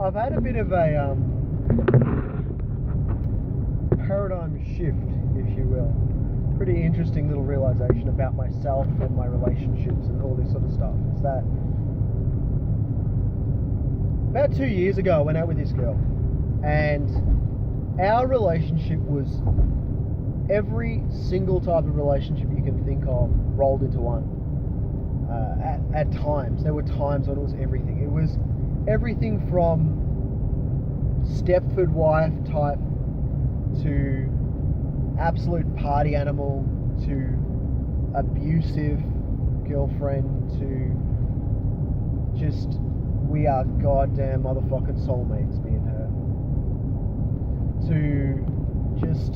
I've had a bit of a paradigm shift, if you will. Pretty interesting little realization about myself and my relationships and all this sort of stuff. Is that about 2 years ago I went out with this girl, and our relationship was every single type of relationship you can think of rolled into one. At times, there were times when it was everything. It was everything from Stepford wife type to absolute party animal to abusive girlfriend to just we are goddamn motherfucking soulmates, me and her, to just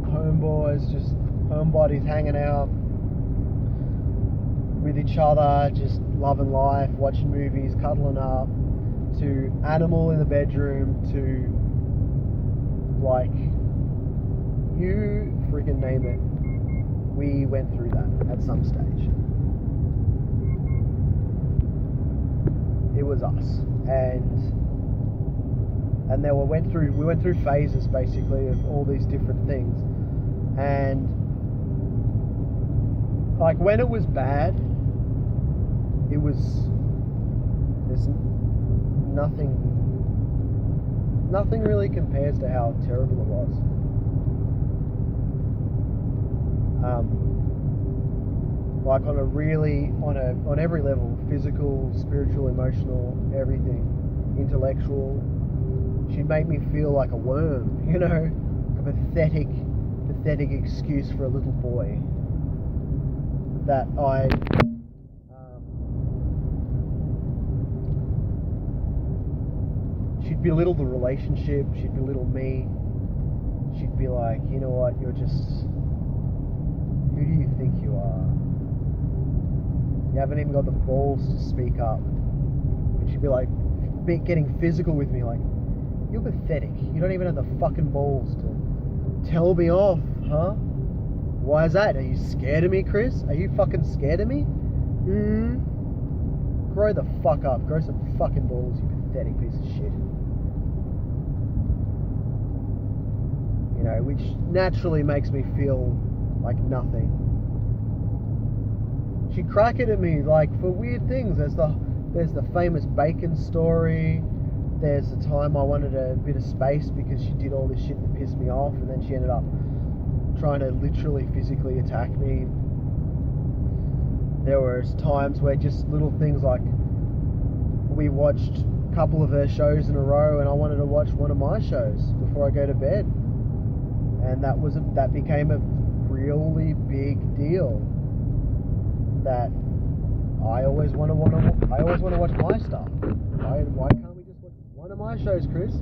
homeboys, just homebodies hanging out with each other, just loving life, watching movies, cuddling up, to animal in the bedroom, to like, you freaking name it. We went through that at some stage. It was us, and then we went through phases basically of all these different things, and like when it was bad, there's nothing really compares to how terrible it was. Like on every level, physical, spiritual, emotional, everything, intellectual. She'd make me feel like a worm, you know, a pathetic excuse for a little boy that she'd belittle the relationship, she'd belittle me, she'd be like, you know what, who do you think you are? You haven't even got the balls to speak up. And she'd be like, getting physical with me, like, you're pathetic. You don't even have the fucking balls to tell me off, huh? Why is that? Are you scared of me, Chris? Are you fucking scared of me? Grow the fuck up. Grow some fucking balls, you pathetic piece of shit. You know, which naturally makes me feel like nothing. She'd crack it at me like for weird things. There's the famous bacon story. There's the time I wanted a bit of space because she did all this shit that pissed me off, and then she ended up trying to literally physically attack me. There were times where just little things like we watched a couple of her shows in a row, and I wanted to watch one of my shows before I go to bed, and that became a really big deal. That I always want to watch my stuff. Why can't we just watch one of my shows, Chris?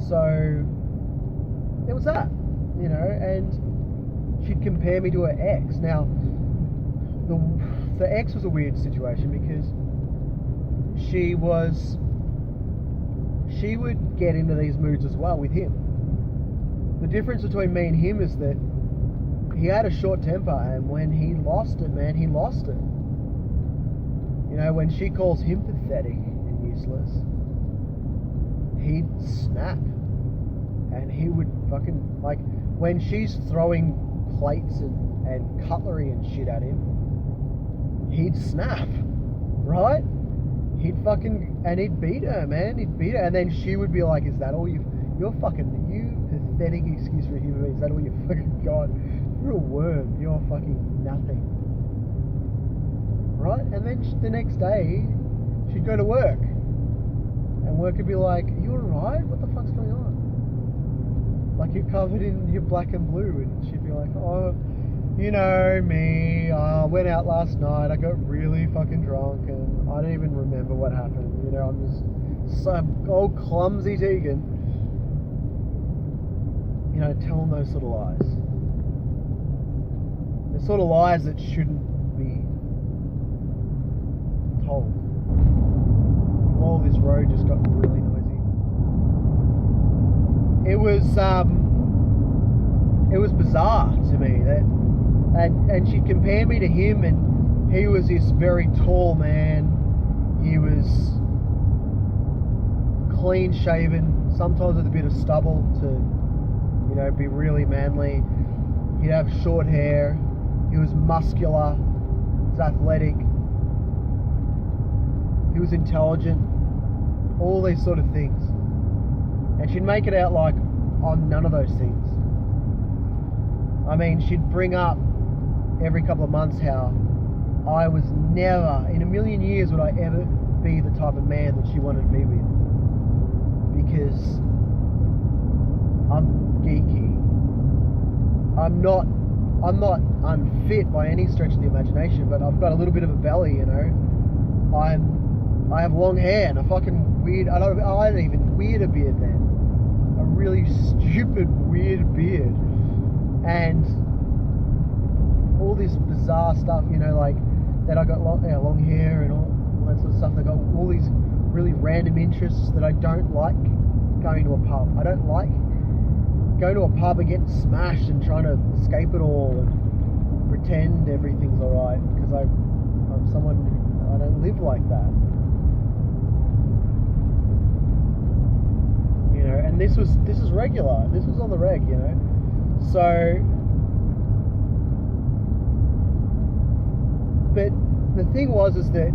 So it was that, you know, and she'd compare me to her ex. Now, the ex was a weird situation because she would get into these moods as well with him. The difference between me and him is that he had a short temper, and when he lost it, man, he lost it. You know, when she calls him pathetic and useless, he'd snap. And he would fucking, like, when she's throwing plates and cutlery and shit at him, he'd snap, right? He'd beat her, man. He'd beat her, and then she would be like, is that all you pathetic excuse for a human being, is that all you fucking got? You're a worm, you're fucking nothing, right? And then the next day she'd go to work, and work would be like, are you alright? What the fuck's going on? Like, you're covered in your black and blue, and she'd be like, oh, you know me, I went out last night, I got really fucking drunk, and I don't even remember what happened, you know, I'm just some old clumsy Tegan, you know, telling those sort of lies. The sort of lies that shouldn't be told. Well, this road just got really noisy. It was bizarre to me that, and she'd compare me to him, and he was this very tall man. He was clean shaven, sometimes with a bit of stubble to, you know, be really manly. He'd have short hair. He was muscular. He was athletic. He was intelligent. All these sort of things. And she'd make it out like I'm none of those things. I mean, she'd bring up every couple of months how I was never, in a million years, would I ever be the type of man that she wanted to be with. Because I'm geeky. I'm not unfit by any stretch of the imagination, but I've got a little bit of a belly, you know. I have long hair and a fucking weird, I don't even weirder beard then. A really stupid weird beard. And all this bizarre stuff, you know, like that I got long hair and all that sort of stuff. I got all these really random interests that I don't like going to a pub. I don't like going to a pub and getting smashed and trying to escape it all and pretend everything's alright, because I'm someone who, I don't live like that. You know, and this is regular. This was on the reg, you know. So, but the thing was is that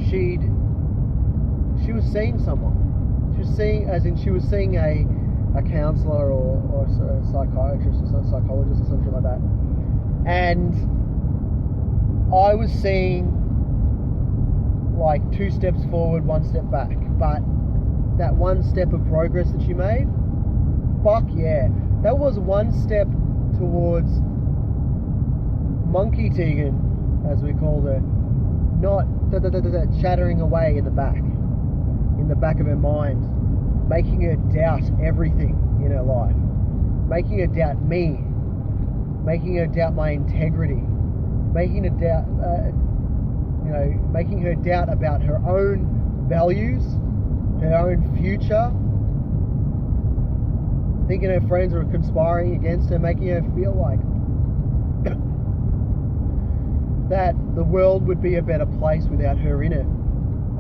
she was seeing someone. She was seeing, as in she was seeing a counsellor or a psychiatrist or some psychologist or something like that. And I was seeing like 2 steps forward, 1 step back. But that 1 step of progress that she made, fuck yeah. That was 1 step towards Monkey Tegan, as we called her, not chattering away in the back of her mind, making her doubt everything in her life, making her doubt me, making her doubt my integrity, making her doubt, making her doubt about her own values, her own future, thinking her friends are conspiring against her, making her feel like that the world would be a better place without her in it,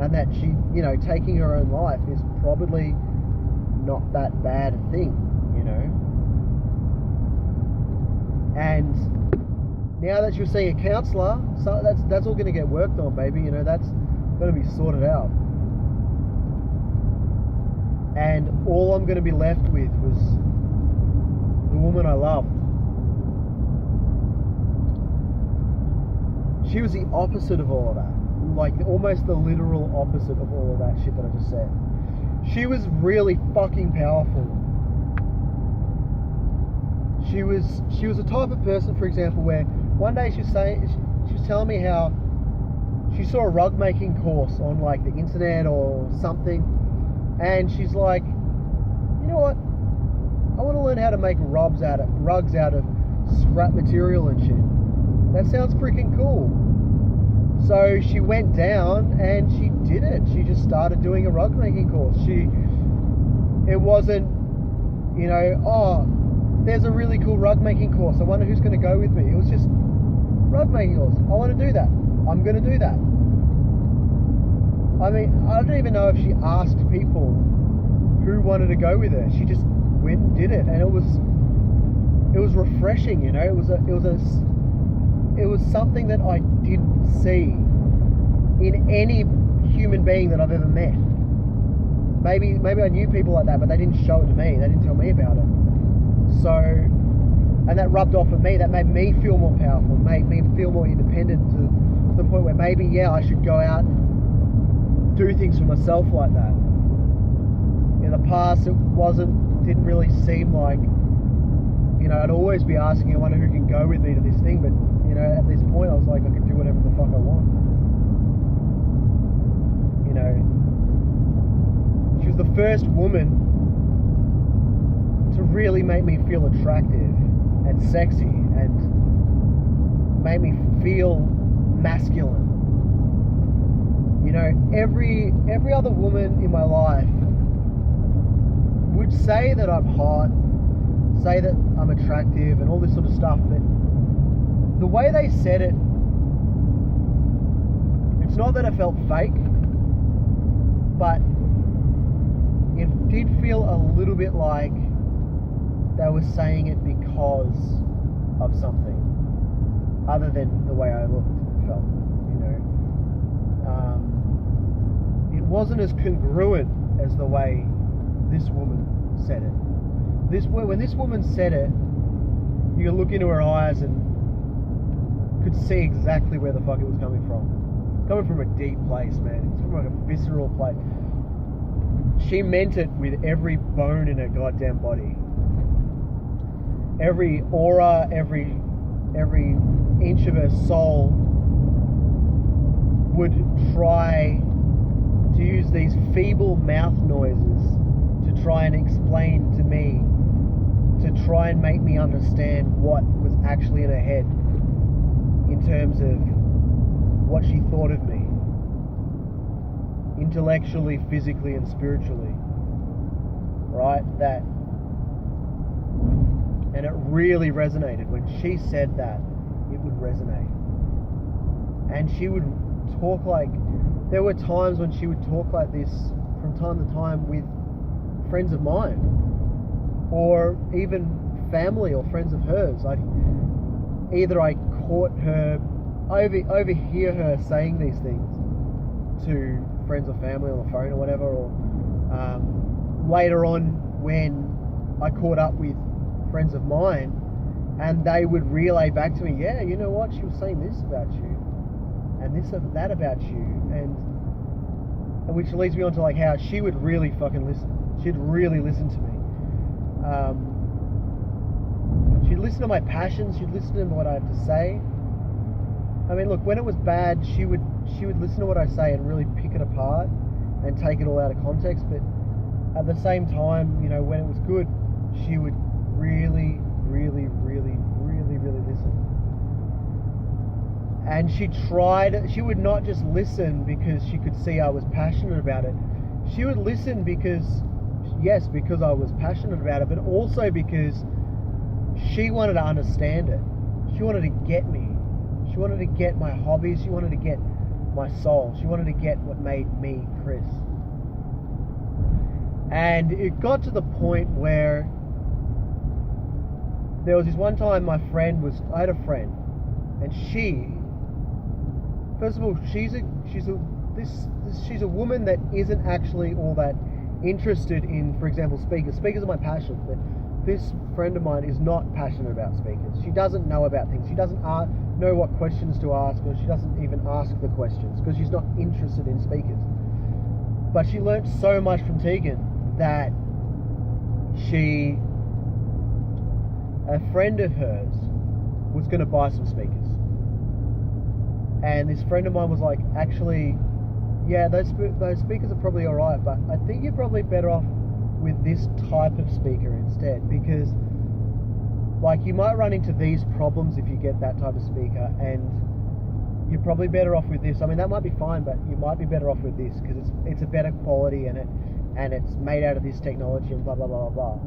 and that she, you know, taking her own life is probably not that bad a thing, you know. And now that you're seeing a counsellor, so that's all going to get worked on, baby. You know, that's going to be sorted out. And all I'm going to be left with was the woman I loved. She was the opposite of all of that. Like, almost the literal opposite of all of that shit that I just said. She was really fucking powerful. She was the type of person, for example, where one day she was telling me how she saw a rug making course on like the internet or something, and she's like, you know what? I want to learn how to make rugs out of scrap material and shit. That sounds freaking cool. So she went down and she did it. She just started doing a rug making course. It wasn't, you know, oh, there's a really cool rug making course, I wonder who's going to go with me. It was just rug making course. I want to do that. I'm going to do that. I mean, I don't even know if she asked people who wanted to go with her. She just went and did it, and it was refreshing, you know. It was something that I didn't see in any human being that I've ever met. Maybe I knew people like that, but they didn't show it to me. They didn't tell me about it. So, and that rubbed off on me. That made me feel more powerful, made me feel more independent to the point where maybe, yeah, I should go out and do things for myself like that. In the past, it didn't really seem like, you know, I'd always be asking, I wonder who can go with me to this thing, but, you know, at this point I was like, I can do whatever the fuck I want. You know, she was the first woman to really make me feel attractive and sexy and made me feel masculine. You know, every other woman in my life would say that I'm hot, say that I'm attractive and all this sort of stuff, but the way they said it, it's not that it felt fake, but it did feel a little bit like they were saying it because of something other than the way I looked and felt, you know. It wasn't as congruent as the way this woman said it. When this woman said it, you could look into her eyes and could see exactly where the fuck it was coming from. It's coming from a deep place, man. It's from like a visceral place. She meant it with every bone in her goddamn body. Every aura, every inch of her soul would try to use these feeble mouth noises to try and explain to me, to try and make me understand what was actually in her head in terms of what she thought of me, intellectually, physically, and spiritually, right? And it really resonated. When she said that, it would resonate. And she would talk like, there were times when she would talk like this from time to time with friends of mine, or even family or friends of hers. I caught her, I overhear her saying these things to friends or family on the phone or whatever, or later on when I caught up with friends of mine, and they would relay back to me, yeah, you know what, she was saying this about you, and this and that about you, and which leads me on to like how she would really fucking listen. She'd really listen to me. She'd listen to my passions. She'd listen to what I have to say. I mean, look, when it was bad, she would listen to what I say and really pick it apart and take it all out of context. But at the same time, you know, when it was good, she would really, really, really, really, really listen. And she would not just listen because she could see I was passionate about it. She would listen because I was passionate about it, but also because she wanted to understand it. She wanted to get me. She wanted to get my hobbies. She wanted to get my soul. She wanted to get what made me Chris. And it got to the point where there was this one time I had a friend, and first of all, she's a woman that isn't actually all that interested in, for example, speakers. Speakers are my passion, but this friend of mine is not passionate about speakers. She doesn't know about things. She doesn't know what questions to ask, or she doesn't even ask the questions because she's not interested in speakers. But she learnt so much from Tegan that a friend of hers was going to buy some speakers. And this friend of mine was like, actually, yeah, those speakers are probably alright, but I think you're probably better off with this type of speaker instead, because like you might run into these problems if you get that type of speaker, and you're probably better off with this. I mean, that might be fine, but you might be better off with this because it's a better quality, and it's made out of this technology and blah blah blah blah blah.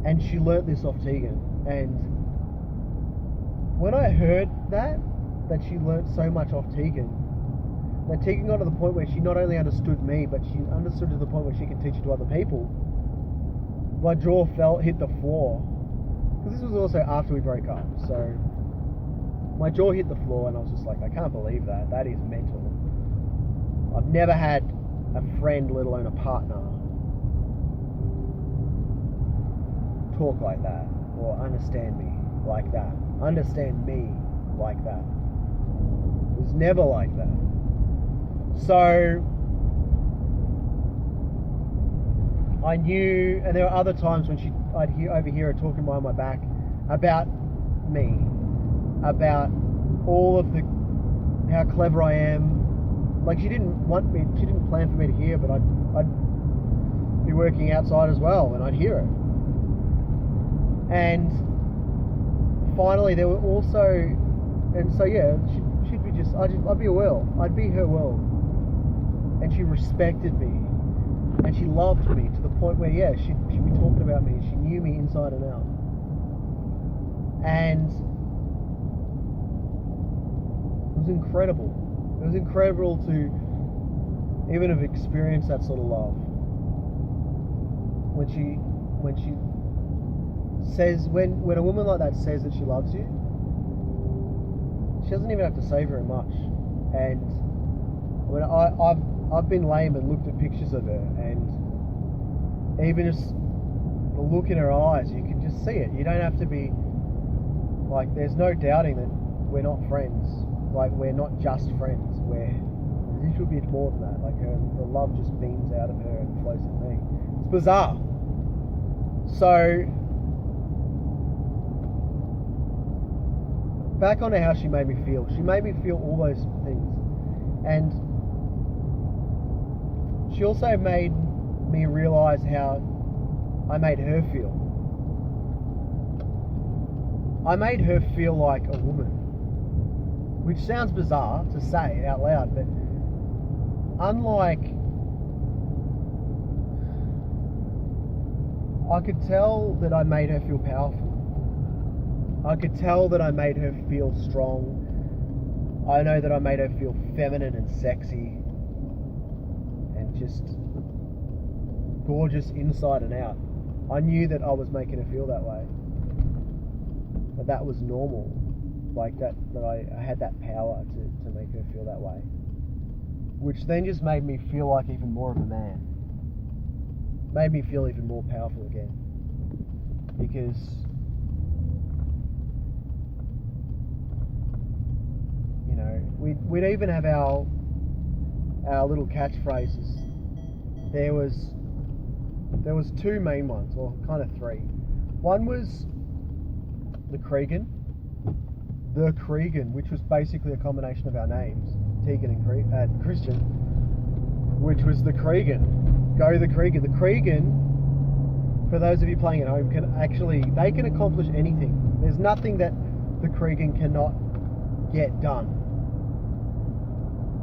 And she learnt this off Tegan, and when I heard that she learnt so much off Tegan, that Tegan got to the point where she not only understood me, but she understood to the point where she could teach it to other people, my jaw hit the floor. Because this was also after we broke up, so my jaw hit the floor, and I was just like, I can't believe that. That is mental. I've never had a friend, let alone a partner, talk like that, or understand me like that. Understand me like that. It was never like that. So I knew, and there were other times when I'd overhear her talking behind my back about me, about all of how clever I am. Like she didn't plan for me to hear, but I'd be working outside as well, and I'd hear it. And finally, there were also, and so yeah, she'd be just, I'd be a world. I'd be her world. And she respected me, and she loved me to the point where, yeah, she'd be talking about me. She knew me inside and out. And it was incredible. It was incredible to even have experienced that sort of love. When she says, when a woman like that says that she loves you, she doesn't even have to say very much. And when I've been lame and looked at pictures of her, and even just the look in her eyes, you can just see it. You don't have to be like, there's no doubting that we're not friends. Like, we're not just friends. We're a little bit more than that. Like, the love just beams out of her and flows in me. It's bizarre. So, back on to how she made me feel. She made me feel all those things. And she also made me realise how I made her feel. I made her feel like a woman. Which sounds bizarre to say out loud, but unlike... I could tell that I made her feel powerful. I could tell that I made her feel strong. I know that I made her feel feminine and sexy and just gorgeous inside and out. I knew that I was making her feel that way. But that was normal. Like that I had that power to make her feel that way. Which then just made me feel like even more of a man. Made me feel even more powerful again. Because we'd even have our little catchphrases. There was two main ones, or kind of three. One was the Cregan, which was basically a combination of our names, Tegan and Christian, which was the Cregan. Go the Cregan. The Cregan, for those of you playing at home, they can accomplish anything. There's nothing that the Cregan cannot get done,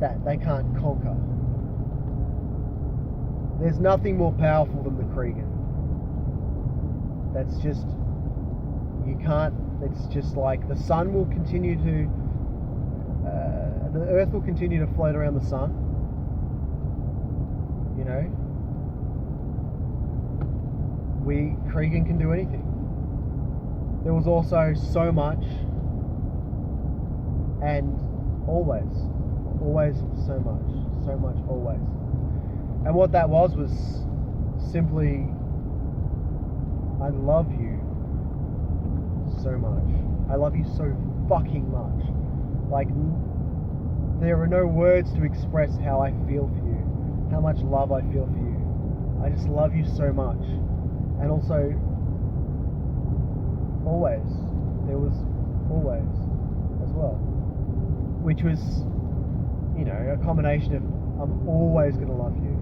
that they can't conquer. There's nothing more powerful than the Cregan. That's just, you can't, it's just like the sun will continue to, the earth will continue to float around the sun, Cregan can do anything. There was also so much, and always so much, always. And what that was simply, I love you so much. I love you so fucking much. Like, there are no words to express how I feel for you, how much love I feel for you. I just love you so much. And also, always, there was always as well, which was, a combination of, I'm always going to love you.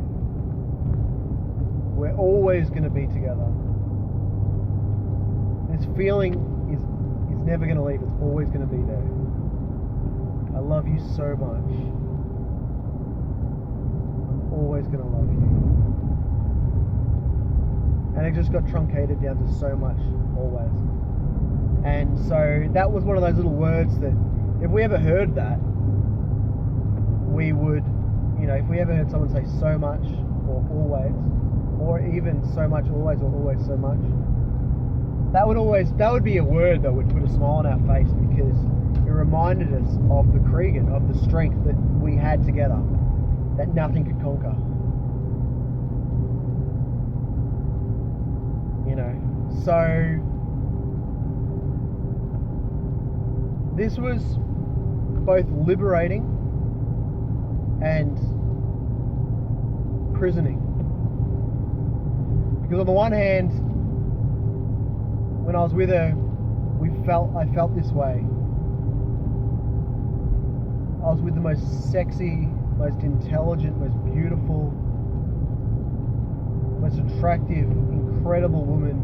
We're always going to be together. This feeling is never going to leave. It's always going to be there. I love you so much. I'm always going to love you. And it just got truncated down to so much, always. And so that was one of those little words that, if we ever heard that, we would, if we ever heard someone say so much or always, or even so much always or always so much, that would be a word that would put a smile on our face, because it reminded us of the Cregan, of the strength that we had together, that nothing could conquer. So this was both liberating and prisoning. Because on the one hand, when I was with her, I felt this way. I was with the most sexy, most intelligent, most beautiful, most attractive, incredible woman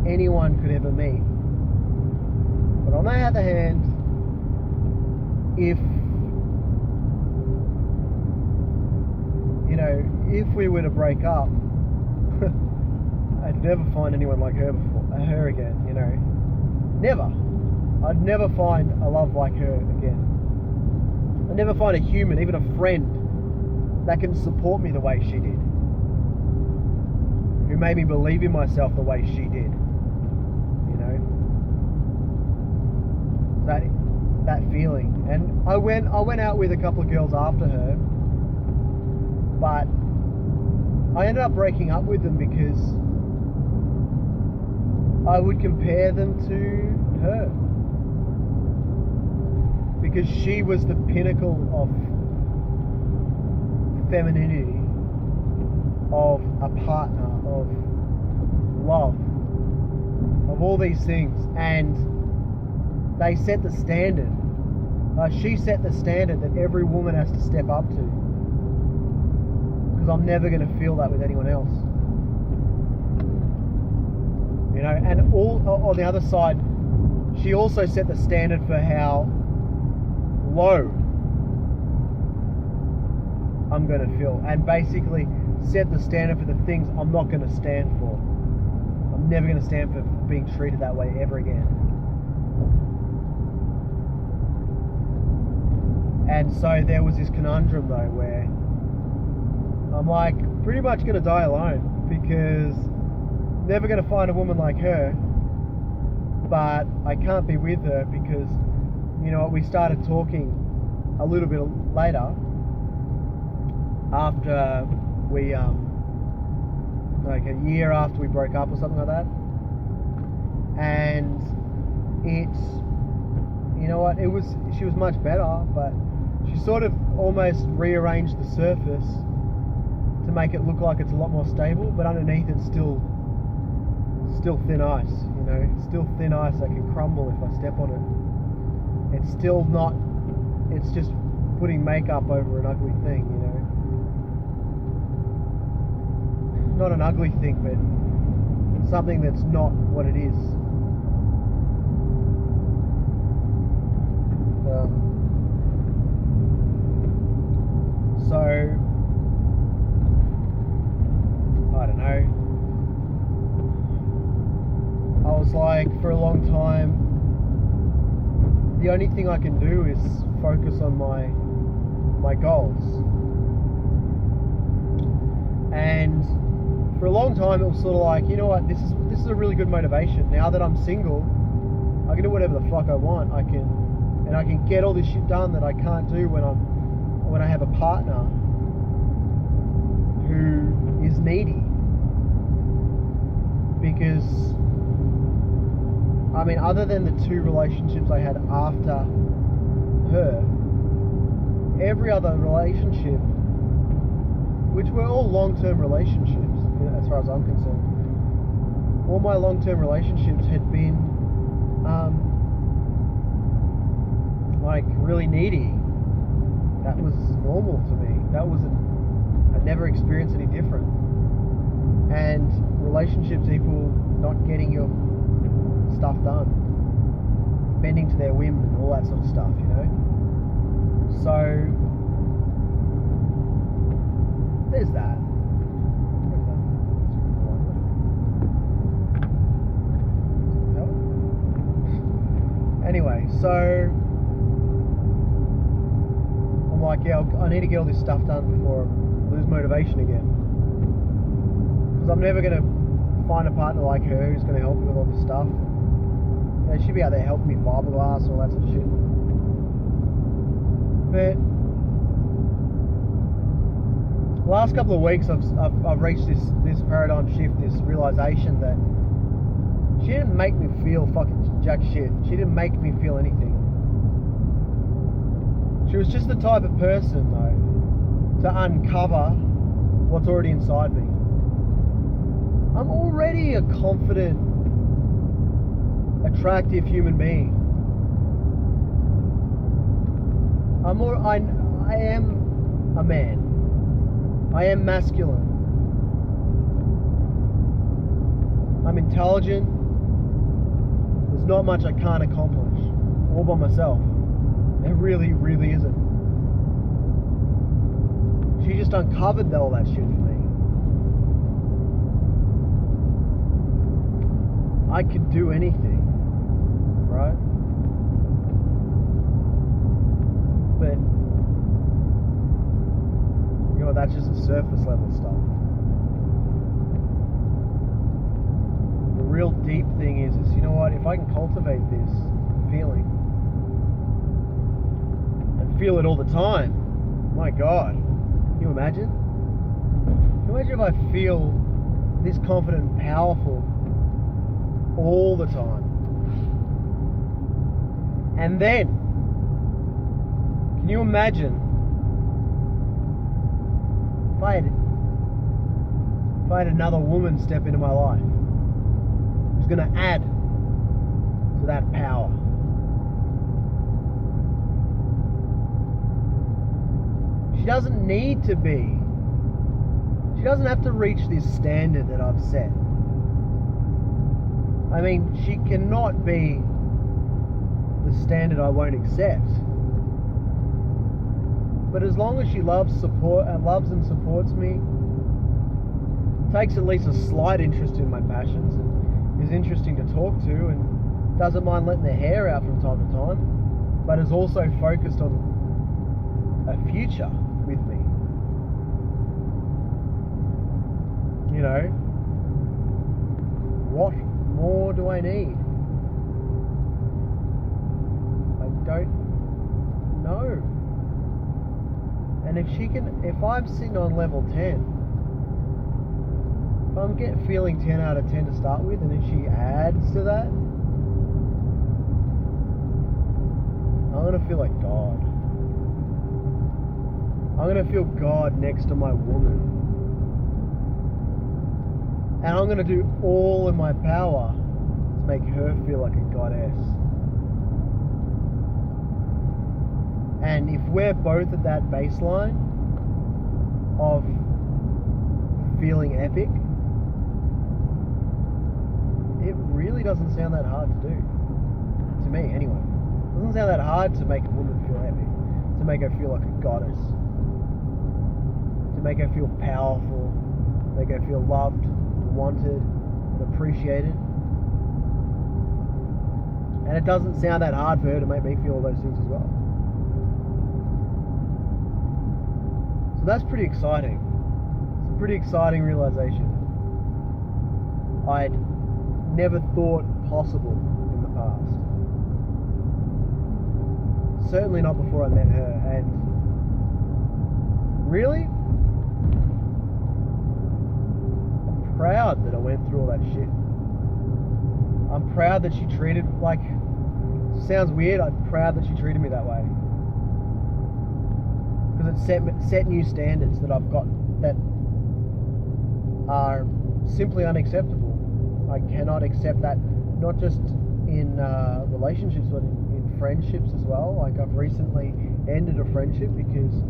anyone could ever meet. But on the other hand, if we were to break up, I'd never find anyone like her again, Never. I'd never find a love like her again. I never find a human, even a friend, that can support me the way she did. Who made me believe in myself the way she did. You know? That feeling. And I went out with a couple of girls after her, but I ended up breaking up with them because I would compare them to her. Because she was the pinnacle of femininity, of a partner, of love, of all these things. And they set the standard. She set the standard that every woman has to step up to. Because I'm never going to feel that with anyone else. You know, and all on the other side, she also set the standard for how low I'm going to feel, and basically set the standard for the things I'm not going to stand for. I'm never going to stand for being treated that way ever again. And so there was this conundrum though where I'm like pretty much going to die alone, because never going to find a woman like her, but I can't be with her because, you know, we started talking a little bit later after we like a year after we broke up or something like that, and it's, you know what, she was much better, but she sort of almost rearranged the surface to make it look like it's a lot more stable, but underneath it's still thin ice, you know. It's still thin ice that can crumble if I step on it. It's still not, it's just putting makeup over an ugly thing, you know. Not an ugly thing, but something that's not what it is. So I don't know. I was like, for a long time, the only thing I can do is focus on my goals. And for a long time it was sort of like, you know what, this is a really good motivation. Now that I'm single, I can do whatever the fuck I want. I can get all this shit done that I can't do when I have a partner who is needy. Because I mean, other than the 2 relationships I had after her, every other relationship, which were all long-term relationships, you know, as far as I'm concerned, all my long-term relationships had been like really needy. That was normal to me. I never experienced any different. And relationships equal not getting your stuff done, bending to their whim and all that sort of stuff, you know. So there's that. Anyway, so I'm like, yeah, I need to get all this stuff done before I lose motivation again, because I'm never going to find a partner like her who's going to help me with all this stuff. You know, she'd be out there helping me fiberglass and all that sort of shit. But the last couple of weeks I've reached this paradigm shift, this realization that she didn't make me feel fucking jack shit. She didn't make me feel anything. She was just the type of person though to uncover what's already inside me. I'm already a confident, attractive human being. I am a man. I am masculine. I'm intelligent. There's not much I can't accomplish all by myself. There really, really isn't. She just uncovered all that shit for me. I could do anything, right? But that's just the surface level stuff. The real deep thing is you know what, if I can cultivate this feeling and feel it all the time, my God, can you imagine? Can you imagine if I feel this confident and powerful all the time? And then, can you imagine if I had another woman step into my life who's going to add to that power? She doesn't need to be. She doesn't have to reach this standard that I've set. I mean, she cannot be the standard I won't accept. But as long as she loves and supports me, takes at least a slight interest in my passions, and is interesting to talk to, and doesn't mind letting their hair out from time to time, but is also focused on a future with me. You know, what more do I need? I don't know. And if I'm sitting on level 10, if I'm feeling 10 out of 10 to start with, and if she adds to that, I'm going to feel like God. I'm going to feel God next to my woman. And I'm going to do all in my power to make her feel like a goddess. And if we're both at that baseline of feeling epic, it really doesn't sound that hard to do. To me, anyway. It doesn't sound that hard to make a woman feel epic. To make her feel like a goddess. To make her feel powerful. Make her feel loved, wanted, and appreciated. And it doesn't sound that hard for her to make me feel all those things as well. So that's pretty exciting. It's a pretty exciting realization. I'd never thought possible in the past. Certainly not before I met her. And really, I'm proud that I went through all that shit. I'm proud that she treated, like, sounds weird, I'm proud that she treated me that way. Because it set new standards that I've got that are simply unacceptable. I cannot accept that, not just in relationships, but in friendships as well. Like, I've recently ended a friendship because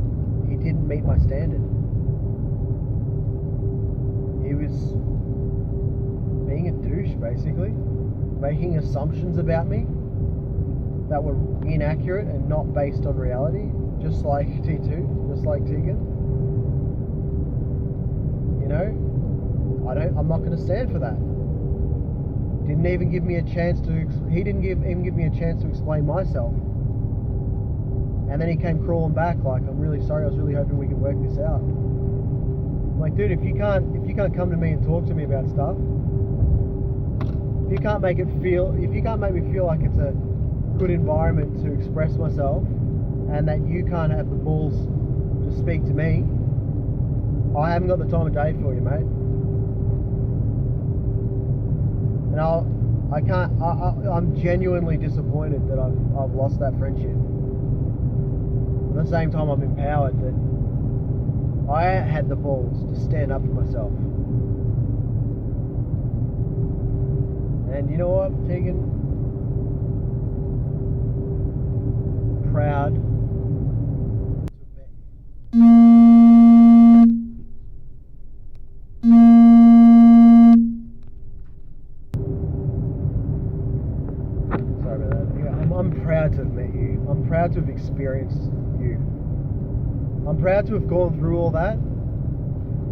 he didn't meet my standard. He was being a douche, basically, making assumptions about me that were inaccurate and not based on reality, just like T2, just like Tegan. You know, I'm not going to stand for that. Didn't even give me a chance to. He didn't even give me a chance to explain myself. And then he came crawling back like, "I'm really sorry. I was really hoping we could work this out." I'm like, dude, if you can't come to me and talk to me about stuff, if you can't make me feel like it's a good environment to express myself, and that you can't have the balls to speak to me, I haven't got the time of day for you, mate. And I'm genuinely disappointed that I've lost that friendship. At the same time, I'm empowered that I had the balls to stand up for myself. And you know what, Tegan? Proud to have met you. I'm proud to have experienced you. I'm proud to have gone through all that.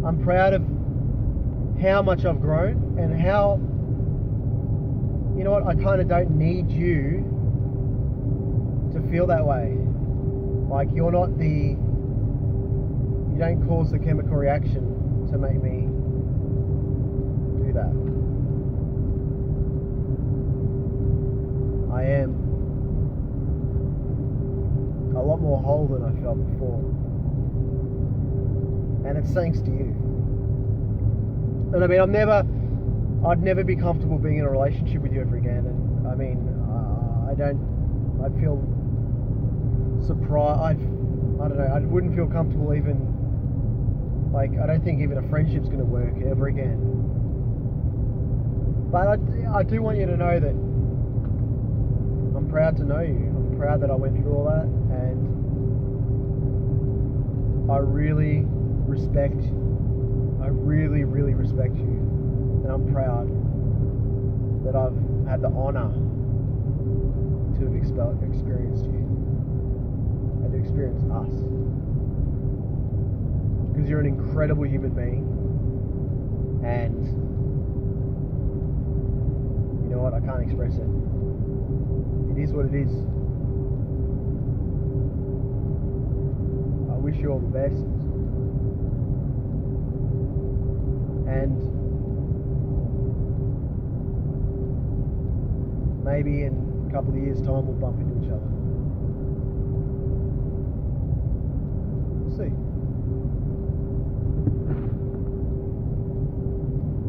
I'm proud of how much I've grown and how, you know what, I kind of don't need you to feel that way. Like, you're not the, you don't cause the chemical reaction to make me do that. I am a lot more whole than I felt before. And it's thanks to you. And I mean, I'd never be comfortable being in a relationship with you ever again. And I mean, I'd feel surprised. I don't know, I wouldn't feel comfortable even, like, I don't think even a friendship's going to work ever again. But I do want you to know that I'm proud to know you. I'm proud that I went through all that, and I really respect, I really, really respect you. And I'm proud that I've had the honour to have experienced you and to experience us. Because you're an incredible human being, and you know what, I can't express it. It is what it is. I wish you all the best, and maybe in a couple of years' time we'll bump into each other. We'll see.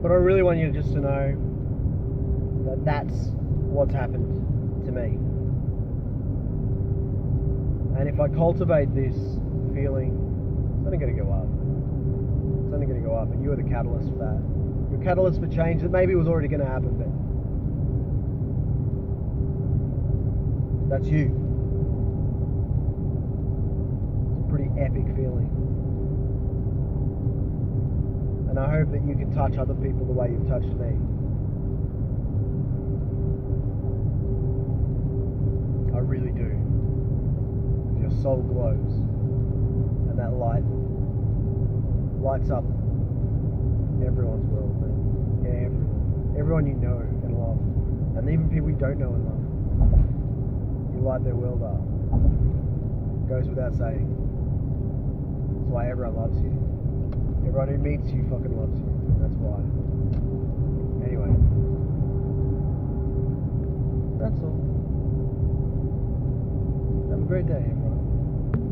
But I really want you just to know that that's what's happened to me. And if I cultivate this feeling, it's only going to go up. It's only going to go up, and you are the catalyst for that. You're a catalyst for change that maybe was already going to happen, but that's you. It's a pretty epic feeling. And I hope that you can touch other people the way you've touched me. I really do. Your soul glows, and that light lights up everyone's world, man. Yeah, everyone you know and love, and even people you don't know and love. You light their world up. Goes without saying. That's why everyone loves you. Everyone who meets you fucking loves you. That's why. Anyway. That's all. Have a great day, everyone.